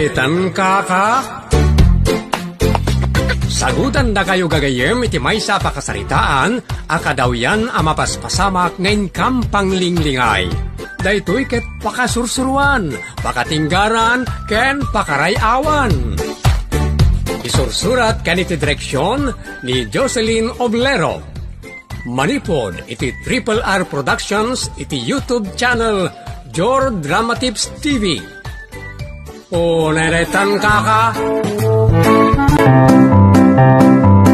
Daytan kaka. Sagutan na kayo gagayem iti maysa pakasaritaan, akadaw yan amapaspasamak ngayon kampang linglingay. Daytoy ket pakasursuruan, pakatinggaran, ken pakarayawan. Isursurat kaniti direksyon ni Jocelyn Oblero. Manipod iti Triple R Productions iti YouTube channel Jor Drama Tips TV. O neretan kaka.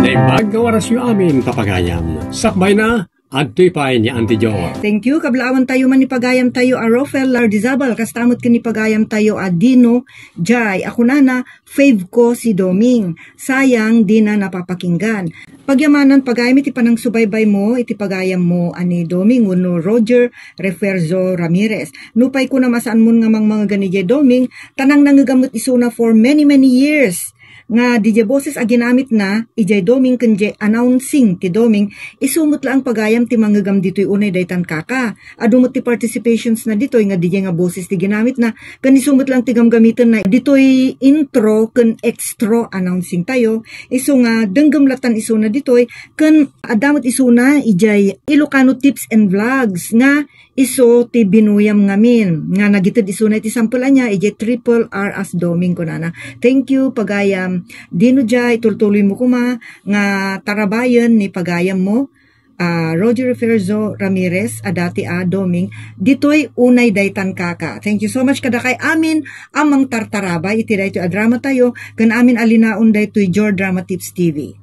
Naibagawaras yu amin papagayam. Sakbay na, adtoy pa ni Auntie Jo. Thank you. Kablawan tayo man ipagayam tayo a Rofel Lardizabal. Kastamot ka nipagayam tayo a Dino Jai. Ako na fave ko si Doming. Sayang di na napapakinggan. Pagyamanan pagayam iti panang subaybay mo, iti pagayam mo ani Doming uno Roger Referzo Ramirez. Nupay ko na masaan mo nga mga ganije Doming, tanang nangagamot isuna for many years. Nga DJ Boses a ginamit na ijay Doming kenje announcing ti Doming isumot lang pagayam ti manggagam ditoy unay daytan kaka adumot ti participations na ditoy nga DJ nga Boses ti ginamit na kan isumot lang ti gamgamitan na ditoy intro ken extra announcing tayo isu nga denggemlatan isu na ditoy ken adamot isu na ijay Ilocano tips and vlogs nga iso ti binuyam ngamin nga nagited isu na iti sample anya ijay Triple R as Doming kunana. Thank you pagayam Dino Jai, tultuloy mo kuma nga tarabayan ni pagayam mo Roger Referzo Ramirez adati Doming ditoy unay daytan kaka. Thank you so much kada kay amin amang tartarabay iti daytoy a drama tayo kan amin alinaon daytoy Jor Drama Tips TV.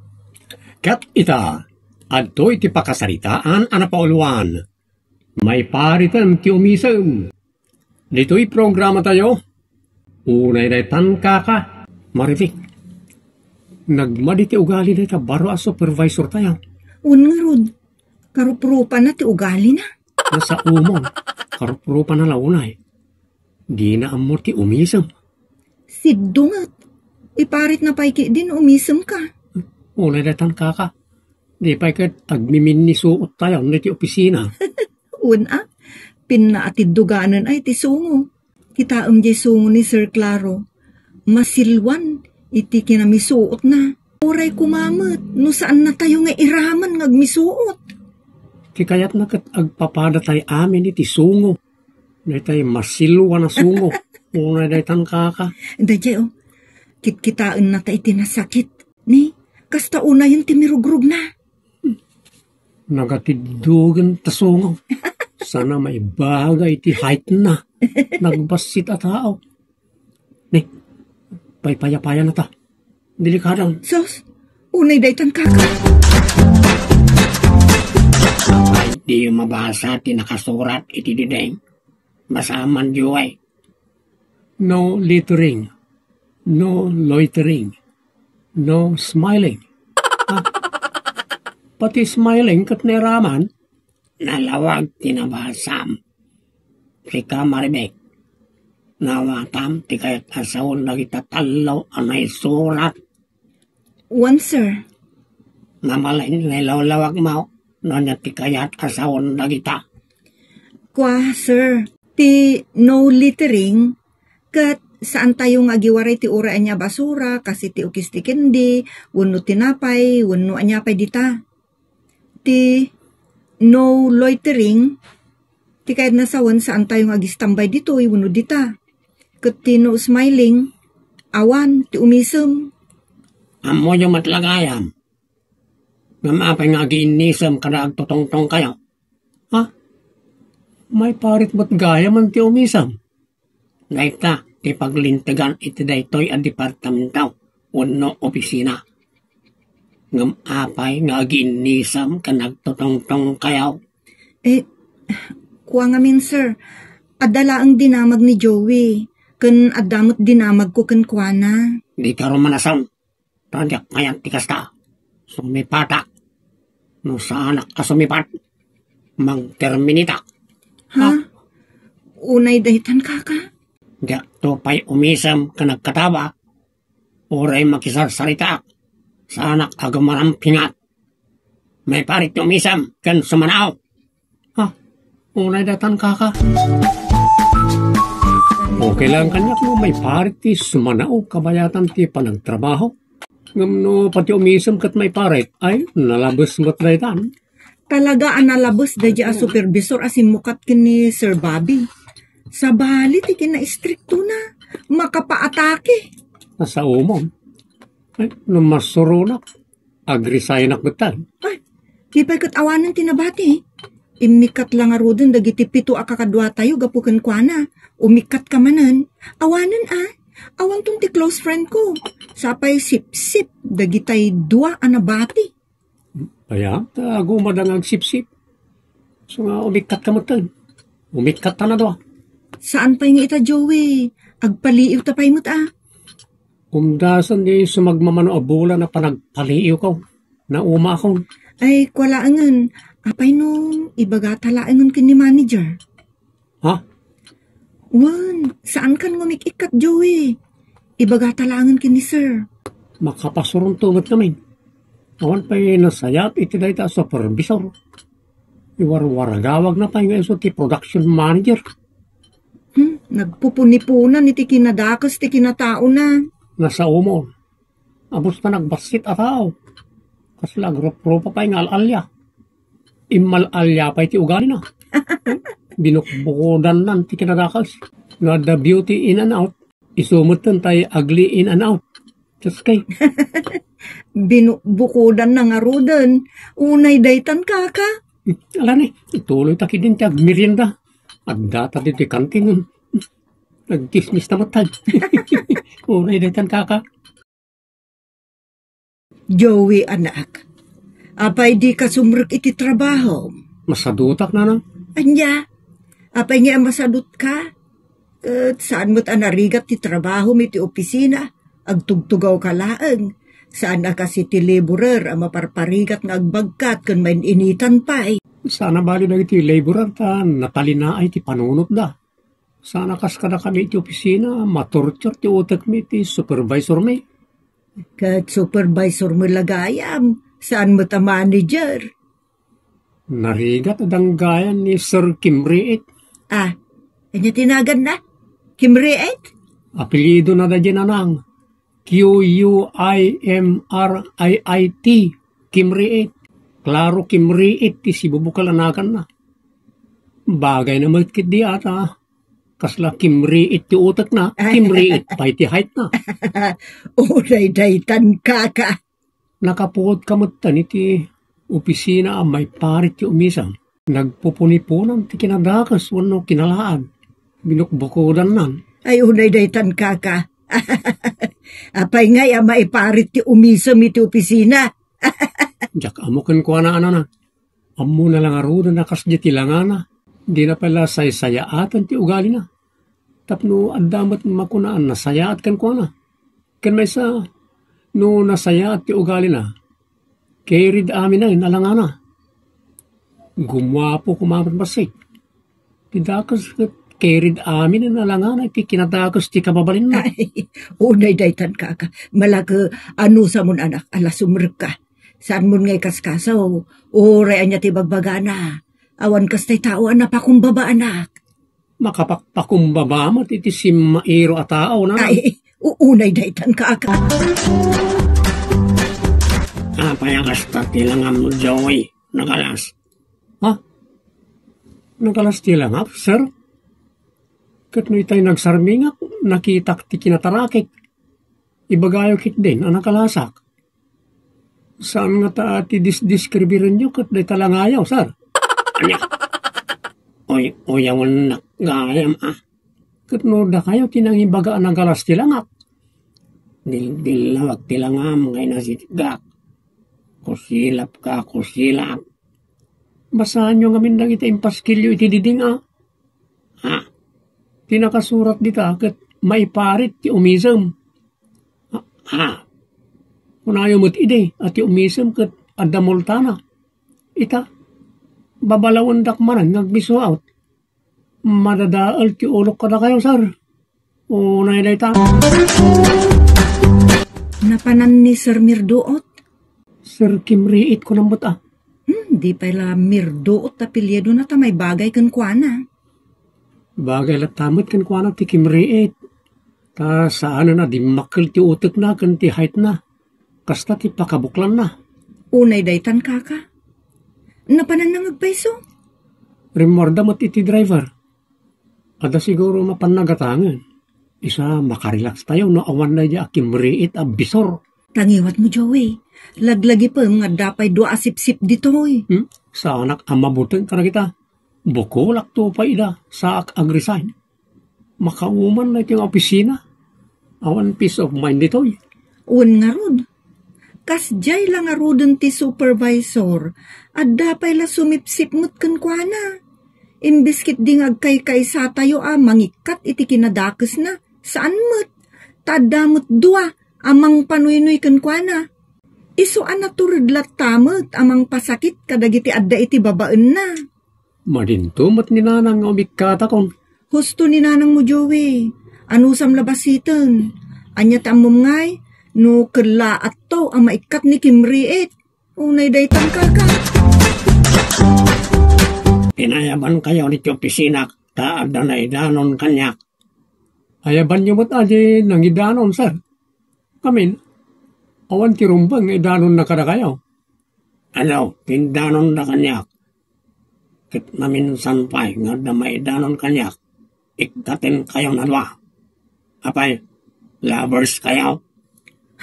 Kat ita adtoy ti pakasaritaan anapauluan. May paritan ti umisem. Ditoy programa tayo unay daytan kaka maritik. Nagmadi ti ugali na ita baro a supervisor tayo. Un nga rod, karuprupa na ti ugali na. Nasa umong, karuprupa na launay. Di na amor ti umisem. Sidungat, iparit na paiki din umisem ka. Unay datan kaka. Di pa ikat tagmimin ni suot tayo na ti opisina. Una, pinaatid duganan ay ti sungo. Kitaam di sungo ni Sir Claro. Masilwan, iti kinamisuot na. Uray kumamat, no saan na tayo nga iraman ngagmisuot. Ti kayat na kat agpapada tayo amin iti sungo. Na tayo masilwa na sungo. Unay daytan kaka. Dadya kitkitaan na tayo tinasakit. Ni, kasta una yung timirugrug na. Nagatidugan ta sungo. Sana may bagay ti height na. Nagbasit at tao. Ni, paypaya-paya na ta. Delikadang. Sos, unay daytan kaka. Ay, di yung mabasa ti nakasurat iti dideng. Basaman diyo ay. No littering. No loitering. No smiling. Pati smiling kat neraman. Nalawag tinabasam. Sika maribek. Nawatam ti kayat asawon na itatalaw anay surat. One, sir. Namalain nilawlawag mo no niya ti kayat asawon na kita. Kwa, sir. Ti no littering kat saan tayo nga giwaray ti ura anya basura kasi ti ukis ti kendi wenno tinapay wenno anya pay dita. Ti no loitering ti kayat nasawan saan tayo nga gistambay dito wenno dita. Kat ti no smiling awan ti umisem. Amo yung matlagayam. Namapay nga giinisem kada agtutongtong kayo. Ha? May parit mo't gaya man ti umisem. Gaita, ti paglintagan iti daytoy a departamento uno opisina. Ngamapay nga giinisem ka nagtutongtong kayo. Kuha ngamin sir, adala ang dinamag ni Joey. Kan adamot dinamag ko kan kuana. Di ka rumanasan. Tadyak ngayon tikasta. Sumipata. No sa anak ka sumipat. Mang terminita. Ha? Unay dahitan kaka? Diyak to pa'y umisam ka nagkataba. Oray makisarsarita. Sa anak agamarang pingat. May parit umisam kan sumanaw. Ha? Unay datan kaka. Okay lang kanyak no, may parit ti sumanao kabayatan ti panagtrabaho. Ngam no, pati umisam kat may parit, ay nalabas mo't daytan. Talaga analabos da a supervisor asin mukat kini Sir Bobby. Sa balit ikin na istrikto na. Makapaatake. Nasa umom. Ay, namasurunak. Agrisayanak betal. Ay, di pa ikat awanan tinabati. Imikat lang arudon dagiti pito akakadwa tayo gapukan kwa na. Umikat ka manan. Awanan Awan tong ti close friend ko. Sapay sip-sip dagitay dua anabati. Kaya, gumadang ang sip-sip. So nga, umikat ka matag. Umikat ta na doa. Saan pa nga ita, Joey? Agpaliiw ta pa'y muta. Kumdasan di sumagmamano abula na panagpaliiw ko. Nauma ako. Ay, kwalaangan. Apay nung ibagatalaangan kin ni manager. Ha? Wan, saan kan ngumikikat, Joey? Ibagatalaangan kin ni sir. Makapasurong tungat kami. Awan pa'y nasayap iti dahi ta supervisor. Iwarwaragawag na pa'y ngayon so ti production manager. Nagpupunipunan iti kinadakas ti kinatao na. Nasa umo. Abos na nagbasit ataw. Kasla grup-grupa pa'y nga alalya. Imalalya pa'y ti ugali na. Binukbukodan nan ti kinadakas. Na the beauty in and out. Isumutan tayo ugly in and out. Just kay. Binubukodan na nga rodan. Unay daytan kaka. Ala ni, ituloy taki din ti agmerienda. At data din ti kantin. Nagkismis na matag. Unay daytan kaka. Joey anak. Apay di ka sumruk iti trabaho. Masadutak na nang. Anya, apay nga masadut ka. Saan mo't anarigat ti trabaho mi ti opisina. Agtugtugaw ka laang. Saan na kasi ti laborer ang maparparigat nga agbagkat kung may initan pa eh. Sana bali na iti laborer ta natalina ay ti panunot da. Sana kas kada kami iti opisina matorture ti utak mi ti supervisor mi. Kat supervisor mo lagayam. Saan mo ta manager? Narigat adang gayan ni Sir Kimriit. Kanya tinagan na? Kimriit? Apelido na da dyan anang. Q-U-I-M-R-I-I-T. Kimriit. Klaro Kimriit ti sibubukalanakan na. Bagay na magkit di ata. Kasla Kimriit ti utak na. Kimriit pa'y ti height na. Uray-daytan kaka. Nakapuot kamutan iti opisina may parit ti umisang. Nagpupunipunan ti kinadakas wano kinalaan. Binukbukodan nan. Ay unay-daytan kaka. Apay nga maiparit ti umisam iti opisina. Jak amukan ko na. Amu na lang arudan na kasya ti langana. Di na pala saysayaatan ti ugali na. Tapno adamat makunaan na sayaat kan ko na. Kan may sa no nasayaat ti ugali na. Kerid amin na inalangana. Gumwapo kumamat basik. Tidakas kerid amin inalangana iti kinadakas ti kababalin na. Ay, unay daytan kaka. Malaga ano sa mun anak alas sumrek ka. Saan mun ngay kaskasaw. Oray anya ti bagbagana. Awan kas tay tao na pakumbaba anak. Makapakpakumbaba mo iti simairo a tao na. Ay, unay daytan kaka. Payakas ta tilangam mo, Joey. Nagalas. Ha? Nagalas tilangap, sir? Kat no itay nagsarmingak, nakitak ti kinatarakik. Ibagayo kit din, ang nakalasak. Saan nga ta ati discribiran nyo kat day talangayaw, sir? Anya? Oy, ang nakgayam, Kat no da kayo tinangibaga ang nagalas tilangap. Dilawag tilangam, ngay nasitgak. Kusilap ka, kusilap. Basahan nyo ngamin lang ita impaskilyo iti diding Tinakasurat dita kat maiparit ti umisam. Kunayo mo't ide at ti umisam kat adamultana. Ita, babalawan dakmanan nagbiso out. Madadaal ti ulok ka na kayo, sir. Unay na ita. Napanan ni Sir Mirdoot? Sir Kimriit ko nambot Di pala Mirdoot apelyido na ta may bagay kan kuana. Bagay latamot kan kuha na ti kimriit. Ta saan na di makil ti utek na kan ti height na. Kasta ti pakabuklan na. Unay daytan kaka. Napanan nang agpaiso. Rimorda mo't iti driver. Ada siguro mapanagatangan. Isa makarelax tayo no awan na di kimriit a bisor. Tangiwat mo, Joey. Laglagi pa nga dapay dua asip-sip ditoy. Sa anak ang mabuting ka na kita. Bukulak to pa ida sa ag-resign. Makauman na itong opisina. Awan peace of mind ditoy. Un nga rod. Kasjay lang nga rodon ti supervisor. At dapay la sumipsip mo't kankwana. Imbiskit ding agkay-kay sa tayo mangikat iti kinadakes na. Saan mo't? Tadamot dua. Amang panuinoy kankwana. Iso anaturudlat tamot amang pasakit kadagiti adda iti babaen na. Madintumot ni nanang umikata kon. Husto ni nanang mo, Joey. Anusam labasitan. Anya tamom ngay, no kala at to ang maikat ni Kimriit. Unay daytang kaka. Inayaban kayo ni opisina ta adda na idanon kanyak. Ayaban niyo mo't adi nang idanon, sir. Kamin, awan ti rumbang idanon na kada kayo. Ano, pindanon na kanyak. Kit maminsan pa'y nga na maidanon kanyak. Ikatin kayo na dwa. Apay, lovers kayo.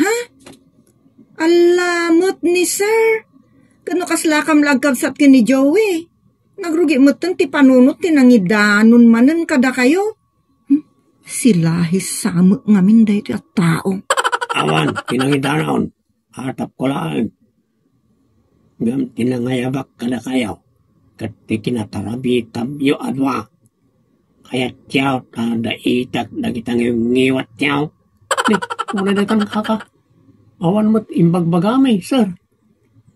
Ha? Alamot ni sir. Kano kaslakam lagkabsat ki ni Joey. Nagrugi mo ti panunot ti nangidanon manen kada kayo. Silahis samot ngamin dahi at tao. Awan, tinangidanon. Hatap ko lang. Gam tinangayabak kada kayo. Kat ti kinatarabi tabyo adwa. Kaya tiyaw tada itak dagitang ngiwat tiyaw. Ni, muna datan kaka. Awan mo't imbagbagamay, sir.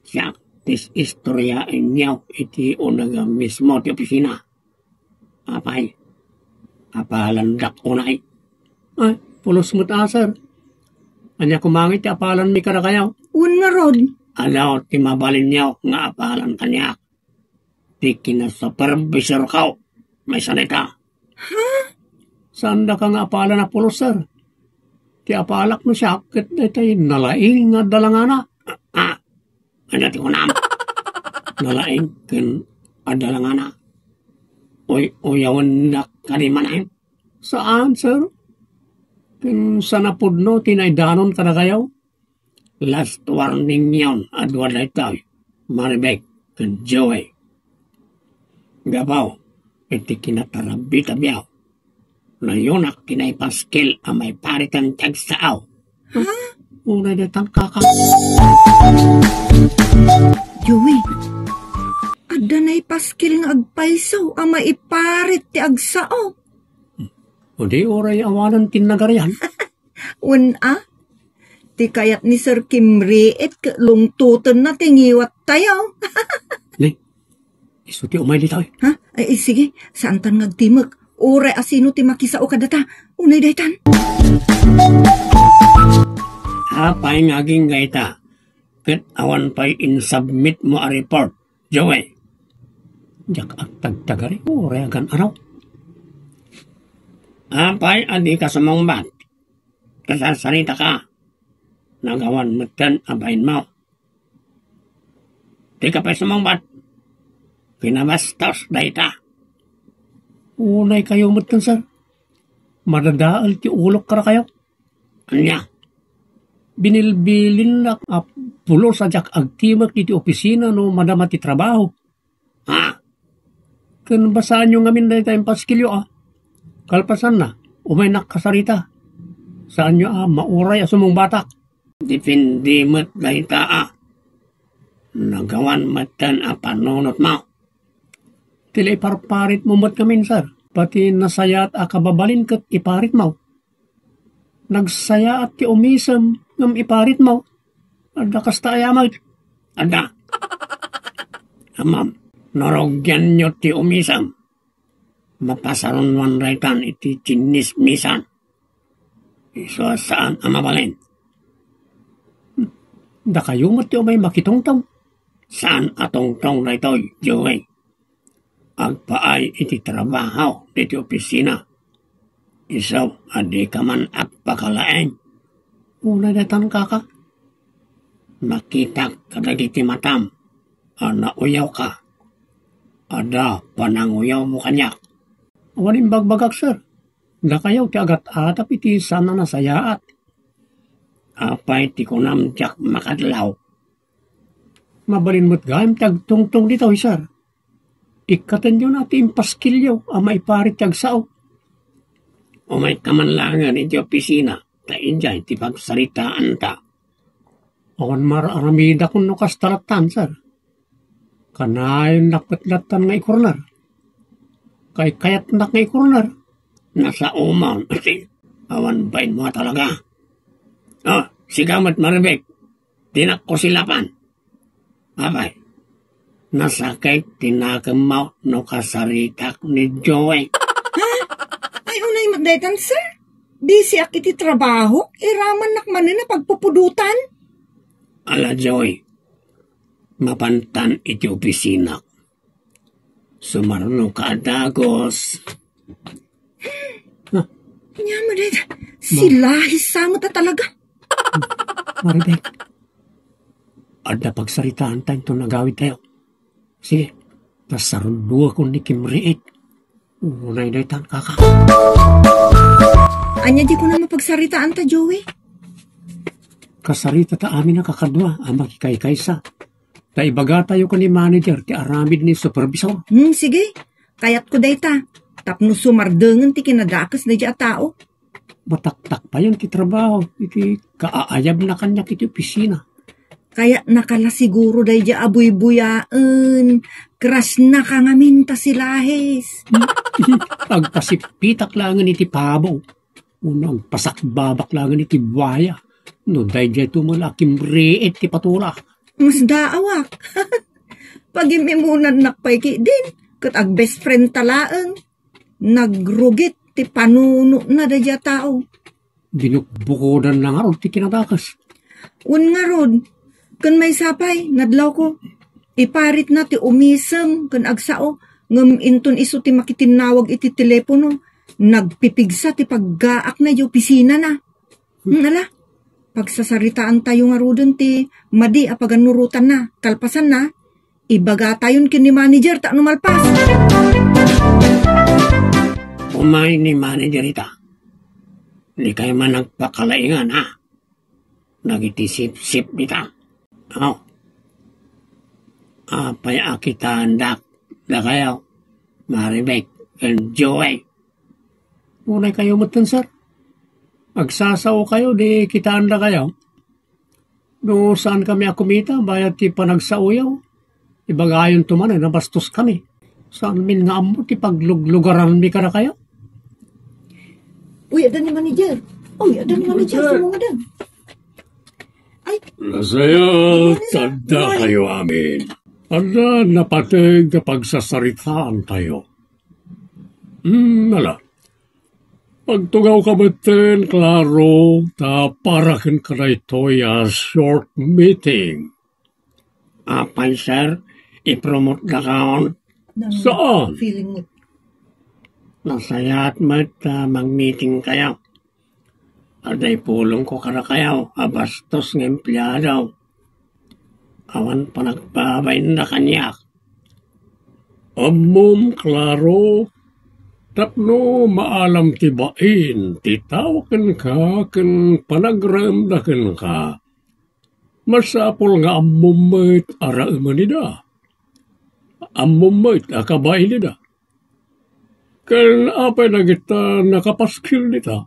Siya, tis istorya inyaw iti unaga mismo ti opisina. Apay, apalandak unay. Ay, pulos mo't sir. Anya kumangit ti apalan mi kada kayaw. Un nga rod. Alaw ti mabalin niyaw nga apalan kanya. Ti kinasupervisor kaw. May sanita. Ha? Saan da ka nga apalan na pulos, sir? Ti apalak no siya, kat detay nalaing nga dalangana. Ano ti unam? Nalaing kan adalangana. Uyawan na kanimanan. Saan, sir? Kan sanapudno tinaydanon ka na kayo? Last warning yun, adwa na ito. Maribek, kan Joey. Gabaw, iti kinatarabi-tabiyaw. Na yun ak kinaipaskil ang may paritan tagsaaw. Ha? Unay datang kaka. Joey, adda na ipaskil nga agpaisaw ang maiparit ti agsao. O di oray awanan tinagarian. Una, ti kayat ni Sir Kimriit lungtutan na tingiwat tayo. Ni, iso ti umay dito. Ha? Ay, sige, saan tan ngagtimag? Ore asino ti makisao kadata. Unay daytan. Apay ngaging gaita. Kat awan pa'y in-submit mo a report. Joey. Jak at tagtagari. Ore agan araw. Apay adi ka sumangbat. Kasasarita ka. Nagawan mo ten abayin mo. Di ka pa'y sumangbat. Pinabastos dayta. Unay kayo matkan, sir. Madadaal ti ulok kara kayo. Anya? Binilbilin na pulo sa jak agtimak diti opisina no madama ti trabaho. Ha? Kan basaan nyo ngamin na tayong paskilyo Kalpasan na, umay nakasarita. Saan nyo mauray asumong batak? Dipindi mat dayta Nagawan matan panunot mo. Tila iparparit mo mat kamin, sir. Pati nasayat kababalin kat iparit mo. Nagsaya at ti umisam ngam iparit mo. Ada kasta ayamag. Ada. Amam, norogyan nyo ti umisam. Mapasaron man raytan iti chinismisan. Iso saan amabalin. Da kayo mo ti umay makitongtong. Saan atongtong raytoy, Joey? agpaay iti trabaho iti opisina. Isaw, adi ka man agpakalaeng. Una datan kaka. Makita kadagiti matam. Uyaw ka. Ada pananguyaw mo kanyak. Awanin bagbagak, sir. Nakayaw ti agat atap iti sana nasayaat. Apay ti kunam tiyak makadlaw. Mabalin mo't gayam tiag tungtong dito, sir. Ikatan yun ati impaskilyaw amay parit tiag sao. Umay kamanlangan iti opisina. Ta injay ti pagsaritaan ta. Awan mararamida kung nukastalatan, sir. Kanayon napatlatan nga ikornar. Kay kayat nak nga ikornar. Nasa umaw. Awan bain mo talaga. Oh, sigamat maribek. Tinak ko silapan. Abay. Nasakay tinakamaw no kasaritak ni Joey. Ay, unay magdaytan, sir. Busy akiti trabaho. Iraman nakmanin na pagpupudutan. Ala, Joey. Mapantan iti opisina. Sumarno ka dagos. Nya mo dayta. Sila hisamo ta talaga. Maribek. Ada pagsaritaan tayo itong nagawid tayo. Sige. Tasarundua ko ni Kimriit. Unay daytan kaka. Anya di ko na mapagsaritaan ta, Joey. Kasarita ta amin na kakadwa. Ang makikaykaysa. Ta ibaga tayo ko ni manager. Ti aramid ni supervisor. Sige. Kayat ko dayta. Tapno sumardengan ti kinadakas na dya tao. Mataktak pa yan ti trabaho. Iti kaaayab na kanya kiti opisina. Kaya nakala siguro day dya abuy-buyaan. Crush na ka nga minta silahes. Pagpasipitak langan iti pabo. Unang pasakbabak langan iti buhaya. No day dya tumulakim reet ti patula. Mas daawak. Pag-imimunan nakpay din. Kat ag best friend talaang. Nagrugit ti panuno na dadya tao. Binukbukodan na nga ron ti kinadakas. Un nga ron, kan may sapay, nadlaw ko. Iparit na ti umisang, kan agsao, ngam inton iso ti makitinawag iti telepono. Nagpipigsa ti paggaak na di opisina na. Nala, pagsasaritaan tayo nga rodon ti madi apaganurutan na, kalpasan na. Ibaga tayon kin ni manager ta numalpas. Umay ni manager ita. Di kayo man nagpakalaingan, ha? Nagitisip-sip ita. Oh. Apay akita andak na kayo. Maribek and Joey. Unay kayo matan, sir. Agsasaw kayo, di kita anda kayo. No saan kami akumita, bayat ti panagsauyaw. Ibagayon tuman, nabastos kami. Saan min nga amo, ti pagluglugaran mi ka na kayo? Uy, adan ni manager. Uy, adan ni manager. Sumunga dan. Ay. Nasaya, tanda kayo amin. Ada napatig na pagsasaritaan tayo. Nala. Pagtugaw ka batin, klaro, ta parakin ka na ito short meeting. Apay, sir, ipromote na kaon. Saan? Feeling mo. Nasaya't mag-meeting kayo. Aday pulong ko kada kayo, abastos ng empleyado. Awan pa nagpabay na kanyak. Amom, klaro, tapno maalam tibain, titawakan ka, kan panagramdakan ka. Masapol nga amumait araaman nida. Amumait akabay nida. Kan apay na kita nakapaskil nita.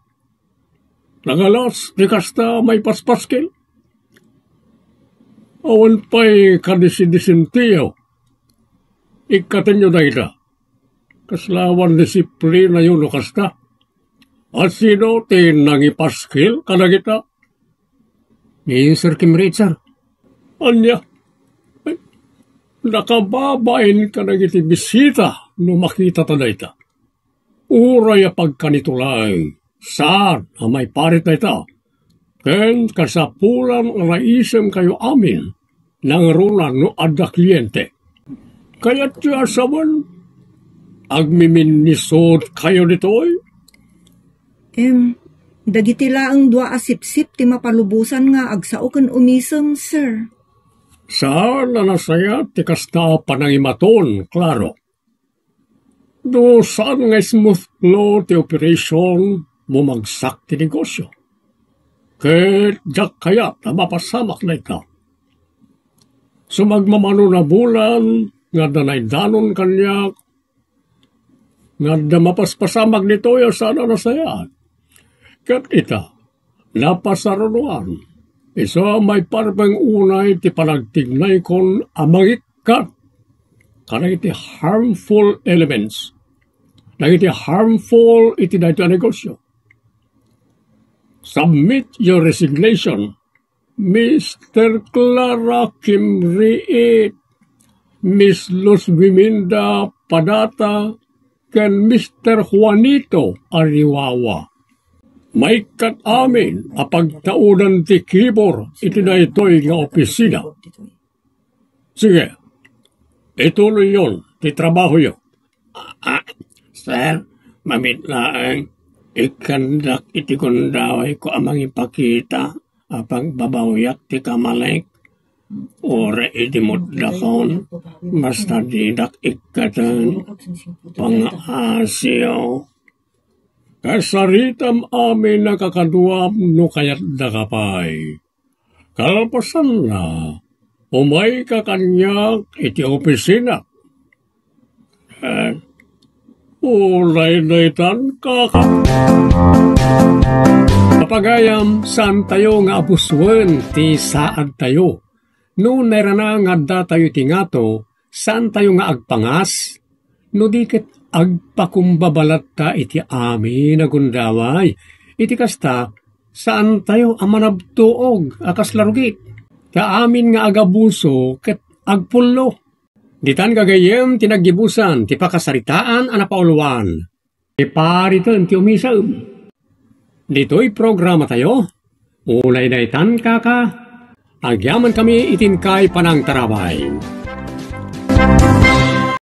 Nagalas, di kasta may paspaskil. Awan pa'y kadisidisintiyaw. Ikatan nyo na ita. Kaslawan disiplina yun o kasta. At sino tinangipaskil ka na kita? Ni Sir Kimriit, sir. Anya, nakababain ka na iti bisita no makita ta na ita. Uray pagkanitulay, saan ang may parit na ita? Ken kasapulan ang naisem kayo amin nang runan no adda kliyente. Kaya't siya asaman, agmiminisod kayo ditoy? Dagiti laang dua asipsip ti mapalubusan nga agsao ken umisem, sir. Saan na nasaya ti kasta panangimaton, klaro? Do saan nga smooth flow ti operation bumagsak ti negosyo? Ket jak kaya na mapasamak na ikaw. Sumagmamano na bulan nga danay-danon kanyak nga damapaspasamag nito yung sana nasayaan. Kat ita, napasarunuan, isa may parang unay ti panagtignay kon amangikat kanang iti harmful elements. Nang iti harmful iti na ito negosyo. Submit your resignation, Mr. Clara Kimriit, Miss Luz Biminda Padata, ken Mr. Juanito Ariwawa. May kat amin apagtaunan ti kibor iti na ito'y nga opisina. Sige, ituloy yon, ti trabaho yon. Sir, mamitlaang ikandak iti kundaway ko amang ipakita apang babawyak ti kamalek. Ora iti mudakon, basta didak ikatan, pang-asyo. Kasaritam amin nakakaduam no kayat dakapay. Kalpasan na, umay kakanyak iti opisina. Ulay na itan Kapagayam, saan tayo nga abuswen ti saad tayo? No nairana nga da tayo tingato, saan tayo nga agpangas? No dikit agpakumbabalat ta iti amin na gundaway. Iti kasta, saan tayo amanabtuog akas larugit? Ka amin nga agabuso ket agpullo. Ditan gagayem tinagibusan ti pakasaritaan anapauluan. Iparitan ti umisam. Dito'y programa tayo. Ulay daytan kaka. Agyaman kami itin kay panang tarabay.